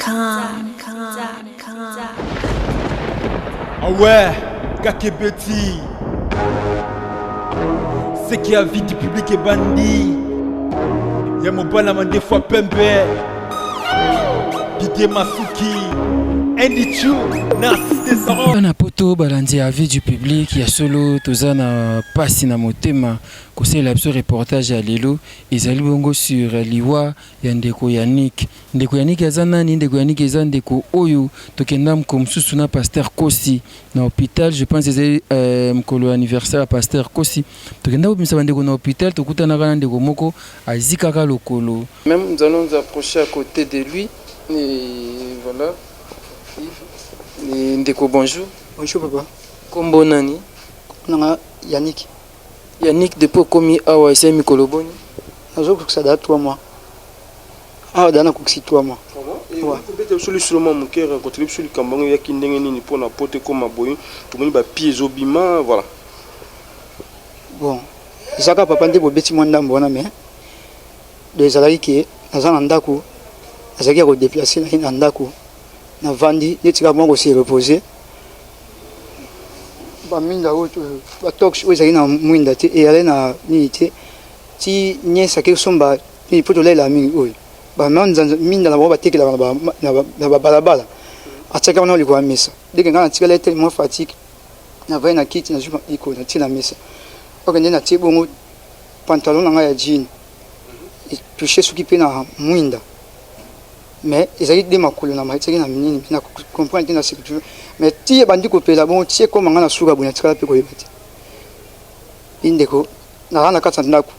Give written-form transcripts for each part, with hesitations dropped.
Ah ouais, Kakebeti. C'est qui a vie du public est bandit. Y'a mon bon des fois Pembe. Didier Masuki. Andy Chou. Narcisse Saron. Na poto balandi avis du public ya solo tozana pasi na motema kosela biso reportage ya lelo ezali bongo sur liwa ya ndeko Yannick. Ndeko Yannick azana ni ndeko Yannick eza ndeko oyo tokenda mkomsusu na pasteur Kosi na hôpital. Je pense ezali mkolo anniversaire ya pasteur Kosi tokenda obimisa bandeko na hôpital tokutana kana ndeko moko azikaka lokolo. Même nous allons nous approcher à côté de lui et voilà. Ndeko bonjour. Bonjour papa. Kombo nani? Nanga Yannick. Yannick depuis komi awa ese mikolo boni. Nazo kukisa da 3 mois. Ah dana kukisi 3 mois. Ouais. Peut-être seulement mon cœur contre sur le cambango ya kindenge nini pour na pote comme boy. Tout moni ba pieds obima voilà. Bon. Zaka papa ndebo beti mwanda mbona mais des alaki ke nazana ndako. Azaki ko déplacer na ndako. Na vandi netika moko se reposer. Ba minda oto ba tox ozaki na mwinda te e ale na ni te ti nyesa ke somba ni poto lela mingi oyo. Ba manza minda na ba tekela na ba balabala. Ataka na liko mesa. Deke ngana tikala tellement fatigue. Na vai na kiti na juma iko na tina mesa. Okende na ti bongo pantalon nga ya jean. E toucher suki pe na mwinda. Mais ils ont dit makolo na maitaki na minini na comprendre na sécurité mais ti bandi ko pela bon ti ko mangana suka bunya tikala pe ko yebati indeko na rana katsa ndako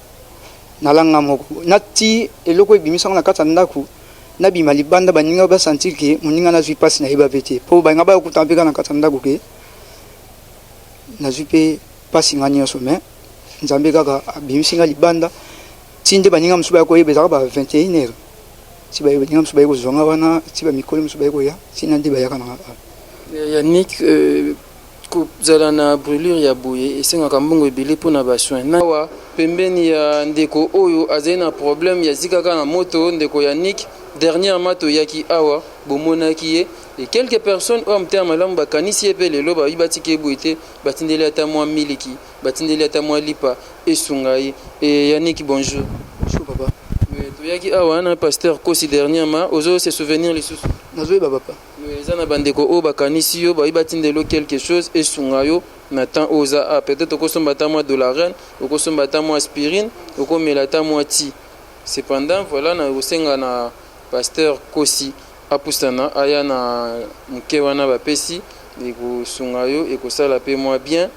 na langa moko na ti eloko ebimisa na katsa ndako na bima libanda baninga ba sentir que moninga na zui passe na yeba pete po ba ngaba ko tampeka na katsa ndako ke na zui pe passe ngani so mais nzambe kaka bimisinga libanda tinde baninga msuba ko yebeza ba 21h. Si vous avez un peu de temps, si vous avez un peu de temps, si vous avez un peu de temps. Yannick, vous avez une brûlure ya bouye et c'est un peu de pour na besoin. Nawa pembeni ya ndeko oyo azena problème ya zikaka na moto ndeko Yannick dernièrement to yaki awa bomona kiye et quelques personnes ont terme malamu bakanisi epe lelo ba ibatike boité batindeli ata moi miliki batindeli ata moi lipa esungai et Yannick bonjour. Bonjour papa. Yaki awa na pasteur Kosi dernièrement ozo se souvenir les sous. Nazo ba papa. Ezana bandeko o bakanisi yo ba ibatindelo quelque chose esunga yo na temps oza peut-être ko somba ta moi de la reine ko somba ta moi aspirine ko mela ta moi ti. Cependant voilà na osenga na pasteur Kosi apusana aya na mke wana ba pesi et ko sunga yo et ko sala pe moi bien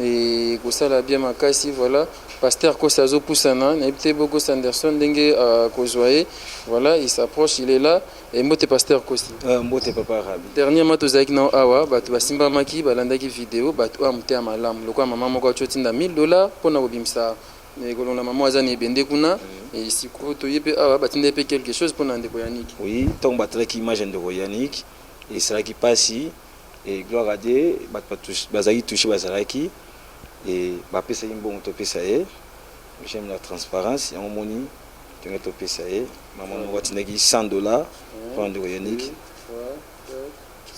et ko sala bien makasi voilà. Pasteur Kosazo Poussana, n'habite beaucoup Sanderson, Dengue à Kozoye. Voilà, il s'approche, il est là. Et moi, t'es pasteur Kosi. Moi, t'es papa Rabi. Dernièrement, tu as dit non, awa, bah, tu vas simba maki, bah, l'andaki vidéo, bah, tu as monté à ma lame. Le quoi, maman, moi, tu as $1000 pour na bimsa. Mais quand la maman a zani bende kuna, et si tu y es, awa, bah, tu n'as pas quelque chose pour n'ande Yannick. Oui, tant battre qui imagine de Yannick, et c'est là qui passe, et gloire à Dieu, bah, bazaki touché bazaraki. Et ma pesa bon topé ça est j'aime la transparence et on moni tu as topé ça est maman moi tu n'as $100 pour de Yannick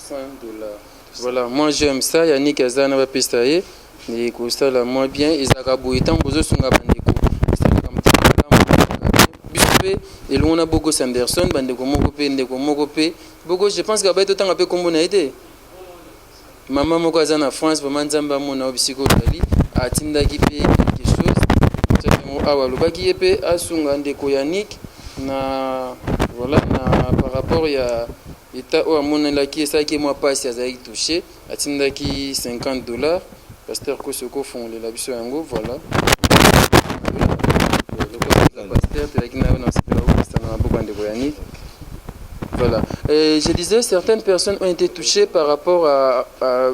$100. Voilà, moi j'aime ça. Yannick azana ba pesa et ko ça la moi bien ezaka boitan bozo sunga bandeko bispe et l'on a beaucoup Sanderson bandeko moko pe beaucoup je pense que ba to tanga pe kombo na été maman moko azana France maman nzamba mona obisiko dali atindaki pe quelque chose awa lobaki epe asunga ndeko Yannick na voilà na par rapport ya état o amonelaki esaki moi passe azaki touché atindaki $50 pasteur Kosoko fondé la biso yango voilà le pasteur telaki na na sepela o pasteur na beaucoup ndeko Yannick. Voilà. Et je disais, certaines personnes ont été touchées par rapport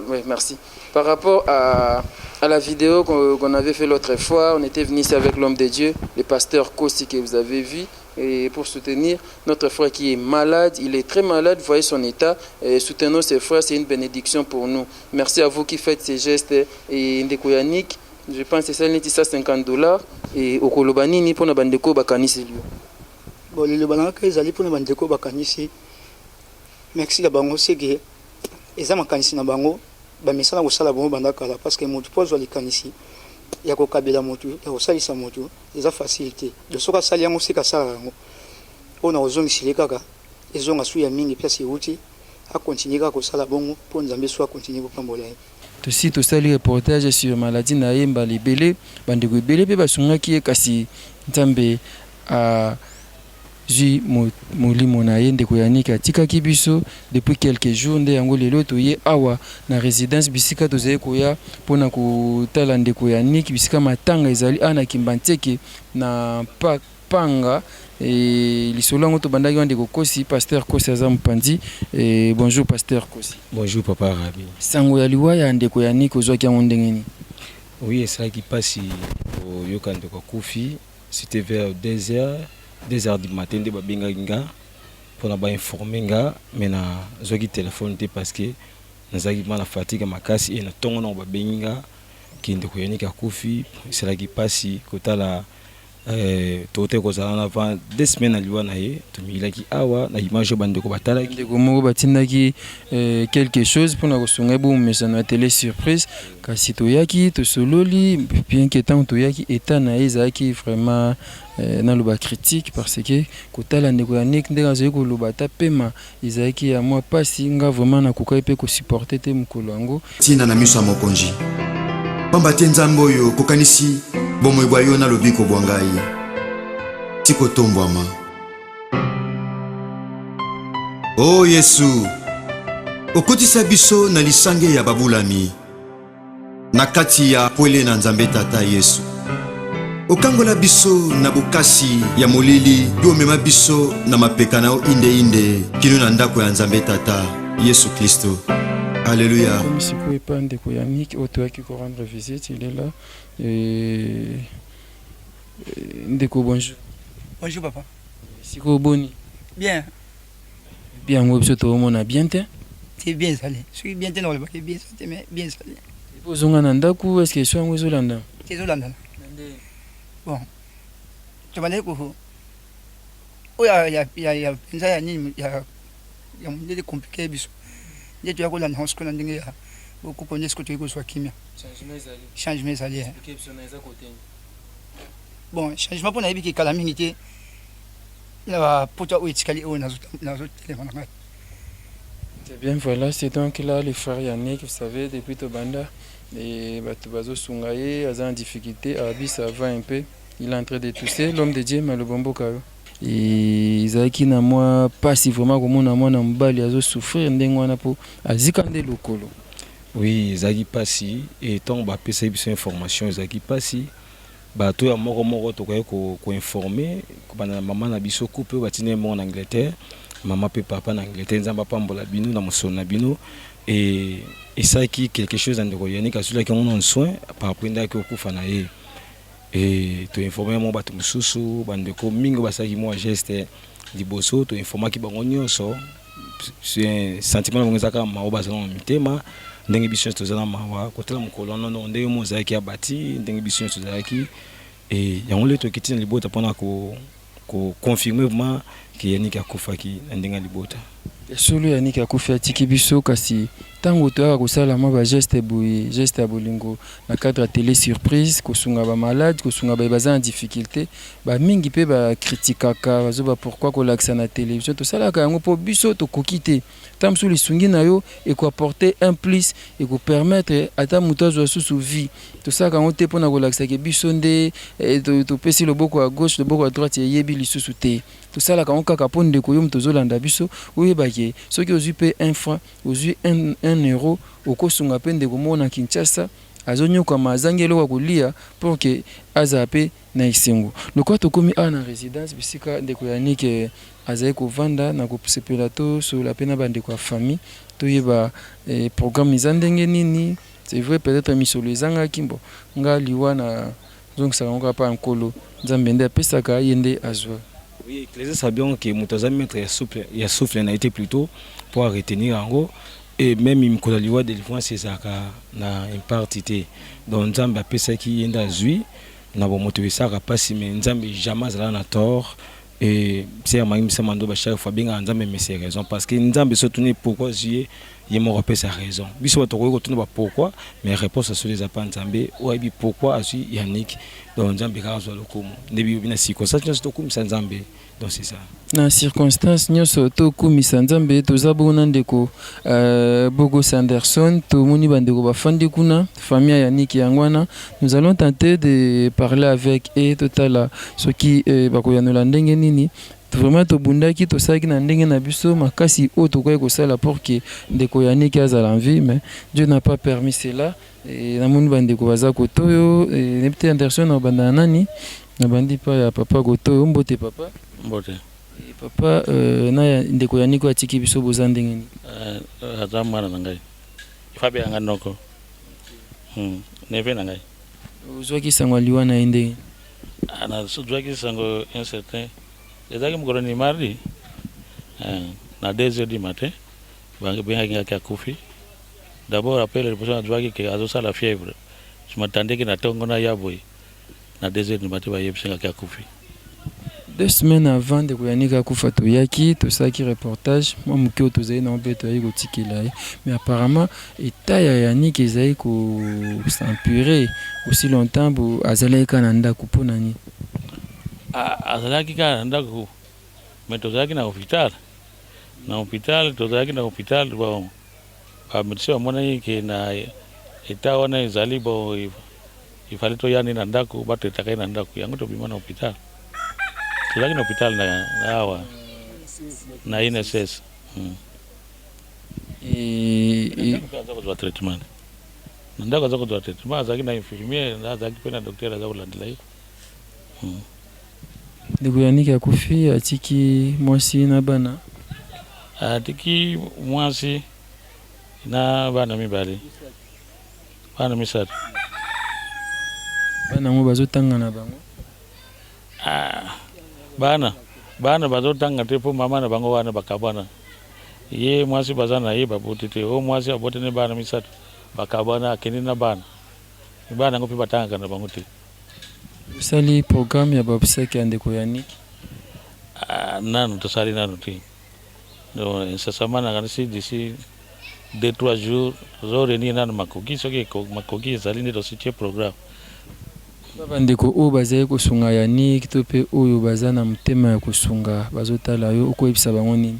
oui, merci. Par rapport à la vidéo qu'on avait fait l'autre fois. On était venu ici avec l'homme de Dieu, le pasteur Kosi que vous avez vu, et pour soutenir notre frère qui est malade. Il est très malade, vous voyez son état. Et soutenons ses frères, c'est une bénédiction pour nous. Merci à vous qui faites ces gestes. Et Ndeko Yannick, je pense que c'est ça $50. Et au Kolobanini pour na bandeko bakanisi lui. Bon, le balanga ezali pour na bandeko bakanisi merci la bango c'est que eza makanisi na bango ba misala kosala bango banda kala parce que motu pozo likanisi ya kokabela motu ya kosalisa motu eza facilité de soka sali yango sika sala yango ona ozongisile kaka ezonga su ya mingi place uti a continuer kaka kosala bongo pour nzambe soit continuer kopambola ye. Aussi tosali reportage sur maladie na yemba libele bandeko ebele pe basungaki kasi nzambe a Ji molimo na ye ndeko Yannick atikaki biso depuis quelques jours nde yango lelo toye awa na résidence bisika tozali koya mpona kotala ndeko Yannick bisika matanga ezali ana Kimbanteke na panga lisolo yango tobandaki wa ndeko Kosi pasteur Kosi aza mopanzi. Bonjour pasteur Kosi. Bonjour papa Rabi. Sango ya liwa ya ndeko Yannick ozwaki yango ndenge nini? Oui, esalaki pasi oyoka ndeko Kofi, c'était vers 2h du matin de babinga pour na ba informer nga mais na zoki téléphone te parce que nazaki mala fatigue makasi et na tongo na babinga ki ndeko Yannick akufi esalaki pasi kotala tote kozala avant 2 semaines aliwa na ye tomilaki awa na image bandeko batalaki ndeko moko batindaki quelque chose pour na kosunga bo mesana na télé surprise kasi toyaki tosololi bien que tant toyaki état na ezaki vraiment na loba critique parce que kotala ndeko Yannick ndenge azali koloba ta pema ezaki ya moi pasi nga vraiment na kokai pe ko supporter te mukolo yango tina na miso mokonji pamba te nzambe oyo kokanisi bomo ebwayo na lobiko bwangai tiko tombwama o Yesu okotisa biso na lisange ya babulami na kati ya pwele na nzambe tata Yesu okangola biso na bokasi ya molili yo mema biso na mapeka na inde kino na ndako ya nzambe tata Yesu Kristo. Alléluia. Comme si vous pas ndeko Yannick auto qui rendre visite, il est là. Ndeko bonjour. Bonjour papa. Siko boni. Bien. Bien moi biso to mona bien te. C'est bien salé. Je suis bien tenu le bien salé mais bien salé. Pozonga na ndaku est-ce que so ngo landa? C'est Zolanda. Bon. Tu vas aller ko. Oh ya penza ya nini ya mndele compliqué biso. Nde tu yakola na hosko na ndenge ya okukonye siko tu ikoswa kimia. Changement ezali. Bon, changement pour na yebi ki kala mingi te. Na poto o itikali o nazo téléphone na. C'est bien, voilà, c'est donc là le frère Yannick, vous savez, depuis Tobanda, et Batubazo Sungaye, a en difficulté, Abi ça va un peu, il est en train de tousser, l'homme de Dieu, mais le bombo karo. Et Isaki na moi, pas si vraiment comme on a moi na mbali, azo souffrir, ndengwana po, azikande lokolo. Oui, Isaki passi, et tant bah pesa ibisa information, Isaki passi, bah toi moro to ko informer, ko bana maman na biso coupe batine mon en Angleterre. Maman et papa en Angleterre, nzamba pambola bino na mosona bino et ça qui quelque chose en ndeko Yannick asula ki on soin par rapport ndaki okufa na ye et to informer mo batu mususu bandeko mingo basaki mo geste liboso to informer ki bango nyonso c'est un sentiment ngo zaka ma obazana mitema ndenge biso to zana mawa kotela mukolo non ndenge mo zaki abati ndenge biso to zaki et yango le to kitina libota pona ko confirmer vraiment que Yannick akufaki ndenge libota. Solo Yannick akufi atiki biso kasi tango to akosala ma ba geste ya bolingo na cadre télé surprise kosunga ba malade kosunga ba baza en difficulté ba mingi pe ba critikaka bazo ba pourquoi ko laksa na télévision to sala ka yango po biso to kokite tam sou lisungi na yo et ko apporter un plus et ko permettre ata muto zo sous vie to sala ka ngote pona ko laksa ke biso nde to pesi le boko à gauche le boko à droite yebi lisusu te to sala ka ngaka ponde ko yo mto zo landa biso oyeba ke soki ozu pe 1 franc ozu 1 euro okosunga pe ndeko mona Kinshasa azonyoka mazangelo wa kolia pour que azape na isengo lokwa tokomi ana résidence bisika ndeko Yannick azai ko vanda na ko sepelato sur la pena bande ko famille toyeba programme izandenge nini c'est vrai peut-être misolo ezanga kimbo nga liwa na donc ça on pas nkolo nzambende pesaka yende azwa. Oui, les sabions que Moutazamètre est souffle n'a été plutôt pour retenir en gros et même il me connaît de délivrance c'est ça na impartité donc Nzambe a pesa qui yenda zui na bo moto ça pas si mais Nzambe jamais là na tort et c'est ma mando ba chaque fois bien nzambe mais c'est raison parce que nzambe se tourner pourquoi j'ai mon rappel sa raison biso to ko tourner pourquoi mais réponse sur les appels nzambe ou bi pourquoi asu Yannick donc nzambe ka zo lokumu nebi bina circonstance to kum nzambe donc c'est ça na circonstance nyonso to kumisa nzambe tozabo na ndeko Bogo Sanderson to moni bandeko bafandi kuna famille Yannick yangwana nous allons tenter de parler avec et totala ce qui bakoyanola ndenge nini vraiment to bundaki to saki na ndenge na biso makasi o to koy ko sala pour que ndeko Yannick azala en vie mais Dieu n'a pas permis cela et na moni bandeko baza kotoyo et nepte Anderson na banda nani na bandi pa ya papa gotoyo mbote papa mbote papa na ndeko Yannick atiki biso boza ndenge ni aza mwana na ngai fabi anga noko neve na ngai ozwaki sango liwa na ndenge ana sozwaki sango un certain ezaki mokolo ni mardi na 2h du matin bengaki ngaki akufi d'abord appel liboso nazwaki ke azosala fièvre je m'attendais ke na ntongo na ya boye na 2h du matin bayebisi ngaki akufi 2 semaines avant de Yannick akufa toyaki tosaki reportage moi moke tozali na mpe toyaki kotikela mais apparemment état ya Yannick ezali ko s'empirer aussi longtemps bo azalaki kana ndako mpona nini azalaki kaka na ndako mais tozalaki na hôpital tozalaki na hôpital bon bamédecin bamonaki ke na état wana ezali bon ifali toyani na ndako batetaka na ndako yango tobima na hôpital tozalaki na hôpital na awa na INSS aza kozwa traitement na ndako aza kozwa traitement azalaki na infirmier azalaki mpe na docteur aza kolandela ye ndeko Yannick akufi atiki mwasi na bana atiki mwasi na bana mibale bana misato bana ngo bazotanga na bango bana bazotanga te mpo mama na bango wana bakabwana ye mwasi baza na ye baboti te o mwasi abotene bana misato bakabwana akende na bana yango mpe batangaka na bango te osali programme ya babseke ya ndeko Yannick nanu tosali nanu te donc incessamment nakanisi d'ici 2-3 jours tozorenir nanu makoki soki makoki ezali nde tosutie programme bandeko oyo bazali kosunga Yannick to mpe oyo baza na motema ya kosunga bazotala yo okoyebisa bango nini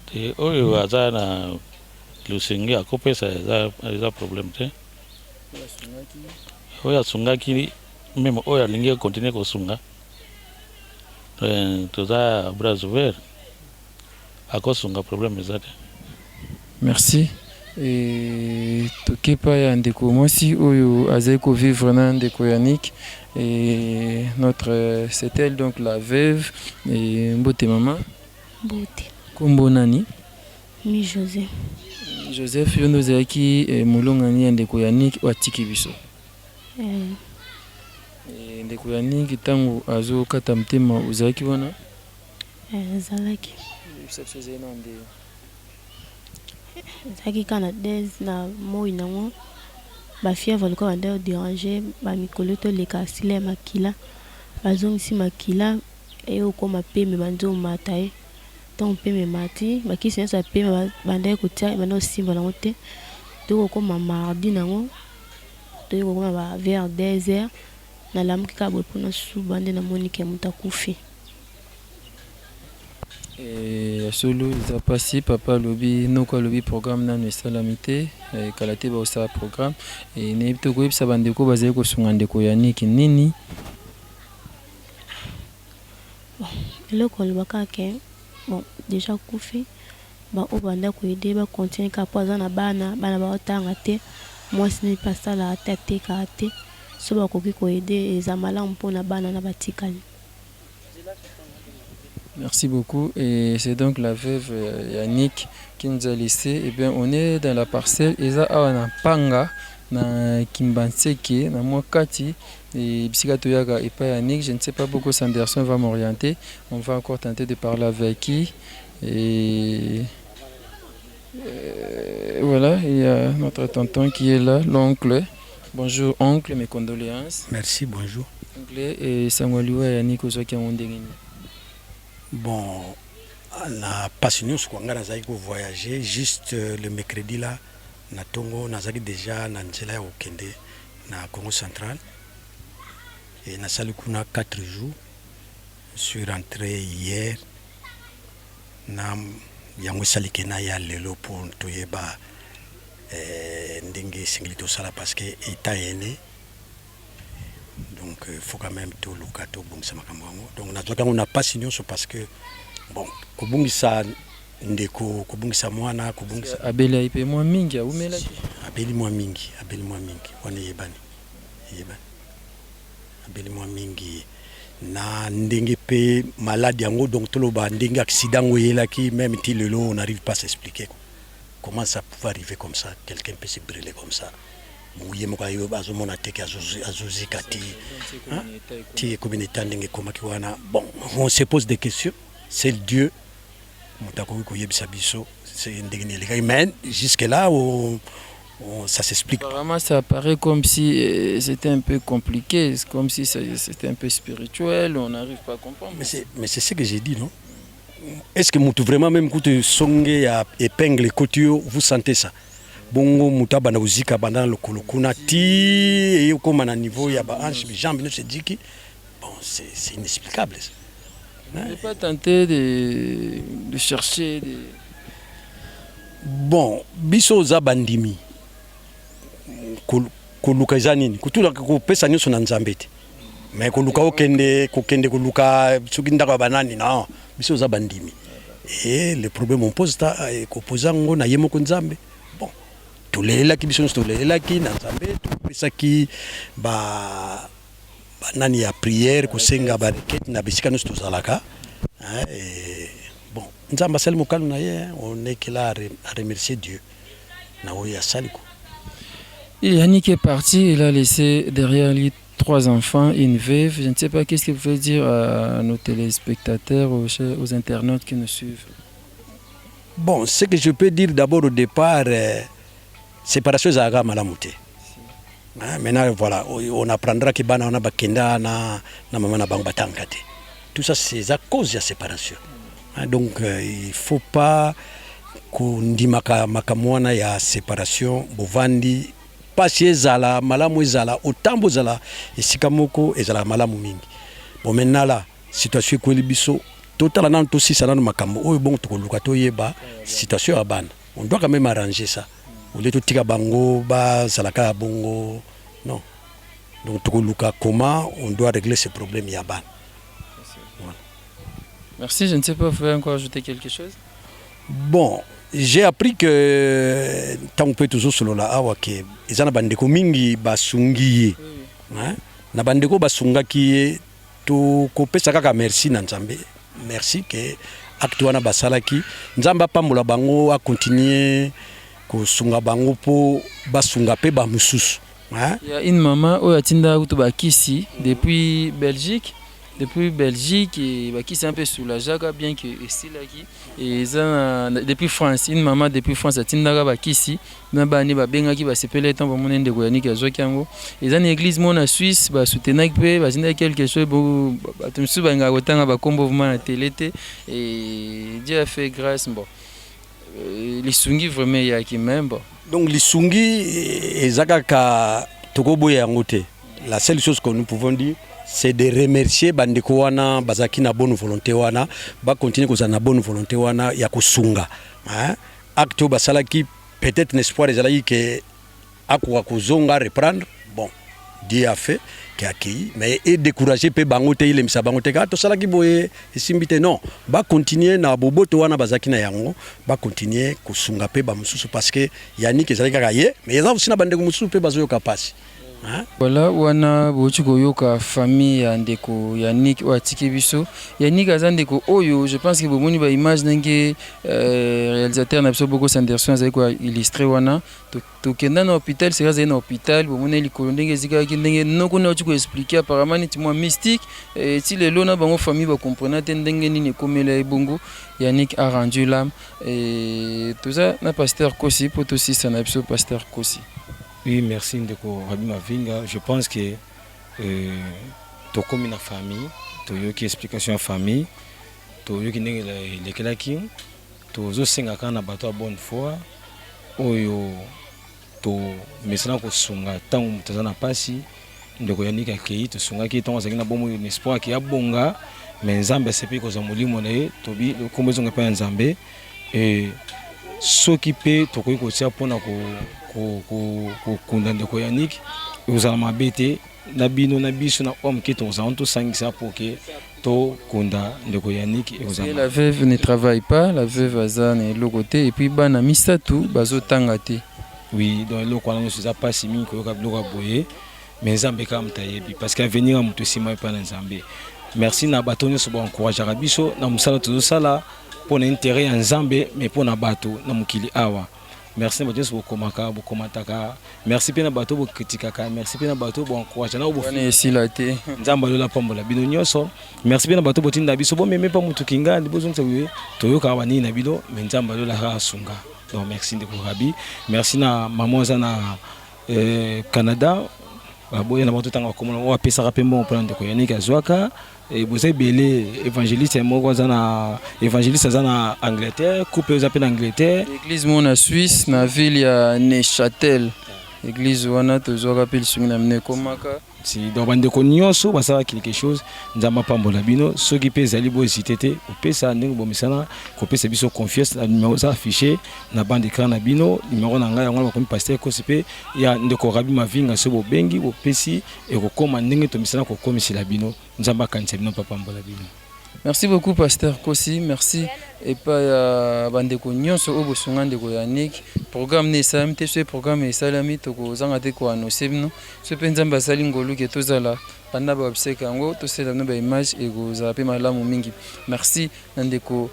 te oyo aza na lusengi akopesa eza problème te oyo asungaki meme oyo alingi continue kosunga toza bras ouvert akosunga problème eza te merci et tokepa ya ndeko mwasi oyo azali kovivre na ndeko Yannick et notre c'est elle donc la veuve et mbote mama mbote kombo nani mi Joseph yo nozalaki molongani ya ndeko Yannick watiki biso ndeko Yannick ntango azokata motema ozalaki wana ezalaki ezalaki kana des na moi nango bafièvre luka banda odérange bamikolo toleka asila ya makila bazongisi makila eyokoma peme banzomata ye ntango peme mati bakisi nyonso ya peme banda kotia banda osimba nango te tokokoma mardi nango tokokoma ba vers 10h nalamuki kaka boye mpona suba nde namoniki ya moto akufi ya solo eza pasi papa alobi noko alobi programme nano esalami te kala te baosala programme nayebi te koyebisa bandeko bazali kosunga ndeko Yannick nini eloko olobaka ke bon déjà kufi baoyo banda koyede bacontinue kaka mpo aza na bana baotanga te mwasi nini mpe asalaka te atekaka te so bakoki koyede eza malamu mpona bana na batikali. Merci beaucoup. Et c'est donc la veuve Yannick qui nous a laissé. Eh bien, on est dans la parcelle Eza Awana Panga, na Kimbanseke, na Mwakati, et Psychatoyaga et pas Yannick. Je ne sais pas beaucoup, Sanderson va m'orienter. On va encore tenter de parler avec qui. Et voilà, il y a notre tonton qui est là, l'oncle. Bonjour, oncle, mes condoléances. Merci, bonjour. Oncle, et Sangwaliwa Yannick Ozwaki Mondengini. Bon, na passion sur quoi voyager juste le mercredi là na Tongo nazaki déjà na nzela au Kende na Congo central et na sali kuna 4 jours. Je suis rentré hier na yango sali kena ya lelo pour toyeba ndenge singilito sala parce que état ene donc il faut quand même tout le gâteau bon ça makambo donc on a pas signé parce que bon kobungisa ndeko kobungisa mwana kobungisa abela ipe mwa mingi aumela abeli mwa mingi wana yebani abeli mwa mingi na ndenge pe malade yango donc toloba ndenge accident ngoyelaki même ti lelo on n'arrive pas à s'expliquer comment ça peut arriver comme ça quelqu'un peut se brûler comme ça mouye moko ayo azomona teke azozika ti communauté ndenge komaki wana bon on se pose des questions c'est le Dieu mutako ko yebisa biso c'est ndenge ne mais jusque là ça s'explique. Apparemment, ça paraît comme si c'était un peu compliqué, comme si c'était un peu spirituel, on n'arrive pas à comprendre. Mais c'est ce que j'ai dit, non? Est-ce que vous vraiment même quand vous songez à épingle couture, vous sentez ça? Bongo mutaba na uzika bandana le kolokuna ti et comme à niveau ya ba ange jambe ne se dit que bon c'est inexplicable. Vous n'avez pas tenté de chercher des... Bon, biso za bandimi. Koluka zanini kutula ko pesa nyoso na nzambete mais koluka okende koluka sukinda ka banani non biso za bandimi et le problème on pose ta ko pozango na yemo ko nzambe bon tolela ki biso tolela ki na nzambe to pesa ki ba nani ya prière ko senga ba requête na bisika nyoso tozalaka et bon nzamba sel mo kalu na ye on est là à remercier Dieu na oya saliko. Yannick est parti, il a laissé derrière lui 3 enfants et une veuve. Je ne sais pas qu'est-ce que vous pouvez dire à nos téléspectateurs, aux internautes qui nous suivent. Bon, ce que je peux dire d'abord au départ, séparation zaga malamute. Maintenant, voilà, on apprendra que bana on a bakenda na maman na banga tangate. Tout ça, c'est à cause de la séparation. Donc, il ne faut pas qu'on dise makamwana ya séparation, bovandi. Pasi ezala malamu ezala otambo ezala esika moko ezala malamu mingi bon maintenant la situation ko libiso total nan to sisa nan makambo oyo bon to luka to yeba situation abana on doit quand même arranger ça au lieu de tika bango ba zalaka bongo non donc to luka comment on doit régler ce problème ya bana. Voilà. Merci, je ne sais pas, vous pouvez encore ajouter quelque chose? Bon, j'ai appris que tant que toujours solo la awa ke ezana bandeko mingi basungi na bandeko basunga ki to kopesa kaka merci na nzambe merci que acte wana basalaki nzamba pambola bango a continuer ko sunga bango po basunga pe ba mususu. Il y a une maman oyo atinda kuto bakisi depuis Belgique et qui s'est un peu soulagé bien que ici là qui et depuis France une maman depuis France atinda bakisi na bani ba benga ki ba sepele temps ba monende ko Yannick azoki yango et dans l'église mona Suisse ba soutenir pe ba zinda quelque chose bo batumsu ba nga kotanga ba kombo vraiment na télé et Dieu a fait grâce bon les sungi vraiment ya ki même bon donc les sungi ezaka tokobo yango te la seule chose que nous pouvons dire c'est de remercier bandeko wana bazaki na bonne volonté wana ba continuer ko na bonne volonté wana ya kusunga acte basalaki peut-être l'espoir ezalaki que akwa kozonga reprendre bon Dieu a fait qui accueilli mais et décourager pe bango te ile misa bango te ka to salaki boye esimbite non ba continuer na boboto wana bazaki na yango ba continuer kusunga pe ba mususu parce que Yannick ezalaki kaka ye mais ezala aussi na bandeko mususu pe bazo yoka pasi. Voilà, wana bochiko yoka famille ya ndeko Yannick watiki biso Yannick azandeko oyo je pense que bomoni ba image nenge réalisateur na biso boko Sanderson azali ko illustrer wana to kenda na hôpital c'est razé na hôpital bomoni likolo ndenge zika ki ndenge noko na chiko expliquer apparemment ni timo mystique et si le lona bango famille ba comprendre te ndenge nini komela ebongo Yannick a rendu l'âme et tout ça na pasteur Kosi poto si ça na biso pasteur Kosi. Oui, merci Ndeko Rabi Mavinga. Je pense que tu as comme une famille, tu as une explication en famille. toyoki ndenge elekelaki tozosengaka na bato ya bonne foi oyo tomesana kosunga ntango moto aza na mpasi ndeko Yannick akei tosungaki ntango azalaki na bomo espoir ake abonga me nzambe asepi kozwa molimo na ye tobi kombo ezonga epai ya nzambe soki mpe tokoki kotia mpona kokunda ndeko Yannick ekozala mabe te na bino na biso na homme ke tozala tosangisa mpo ke tokunda ndeko Yannick ekozala. La veuve ne travaille pas, la veuve aza na eloko te et puis bana misatu bazotanga te. Oui, donc eloko wana nyonso eza mpasi mingi koyoka biloko ya boye me nzambe kaka moto ayebi parce que avenir ya moto esima epai na nzambe. Merci na bato nyonso baencourageaka biso na mosala tozosala mpona intérêt ya nzambe me mpona bato na mokili awa. Merci na bato nyonso bokomataka, merci mpe na bato bokritikaka, merci mpe na bato boencourage na esila te nzambe alola pambola bino nyonso. Merci mpe na bato botinda biso bomeme mpa motu kinga libozongisa boye toyokaka banini na bino me nzambe alola kaka sunga. Donc merci ndeko Rabi, merci na maman aza na Canada boye na bato tanga komona o apesaka pe mo mpona ndeko Yannick azwaka boza ebele évangéliste moko aza na évangéliste aza na Angleterre, couple oza pe na Angleterre, église mo na Suisse na ville ya Neuchâtel, église wana tozwaka pe lisungi na mine komaka. Si donc bandeko nyonso basala quelque chose nzamba pambola bino soki pe ezali bo hésité te opesa ndenge bomisana kopesa biso confiance na numéro za affiché na bande écran na bino numéro na ngai yango bakomi pasteur kosi pe ya ndeko Rabi Mavinga so bobengi bopesi ekokoma ndenge tomisana kokomisela bino nzamba kanisa bino pambola bino. Merci beaucoup Pasteur Kosi, merci et pas bandeko nyonso obo sunga ndeko Yannick programme ne salamite ce programme salami toko zanga te ko annoncer bino ce penzamba sali ngolu ke tozala banda ba biseka ngo to sela no ba image et go zape malamu mingi. Merci ndeko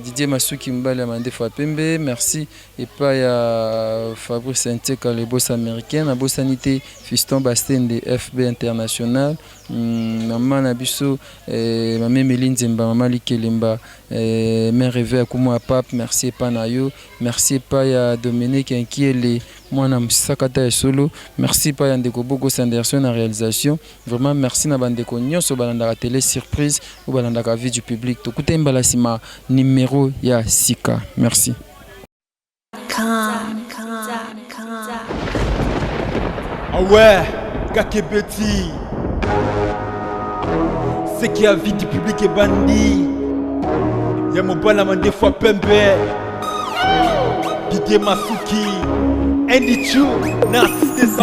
Didier Masuki Mbale mande fois pembe, merci et pas ya Fabrice Nteka le boss américain na boss sanité Fiston Bastien de FB International, maman na biso maman Meline Zemba, maman Likelemba, mère Rêve Akumo Pape, merci pas na yo, merci pas ya Dominique Nkiele mwana msakata ya solo, merci pas ya ndeko Bogo Sanderson na réalisation, vraiment merci na bandeko nyonso balanda télé surprise ou balanda ka vie du public to kutemba sima numéro ya Sika, merci. Ah ouais, Kakebeti, c'est qui a vie du public est bandit. Y'a mon bon des fois pembe. Didier Masuki, Andy Chou, Narcisse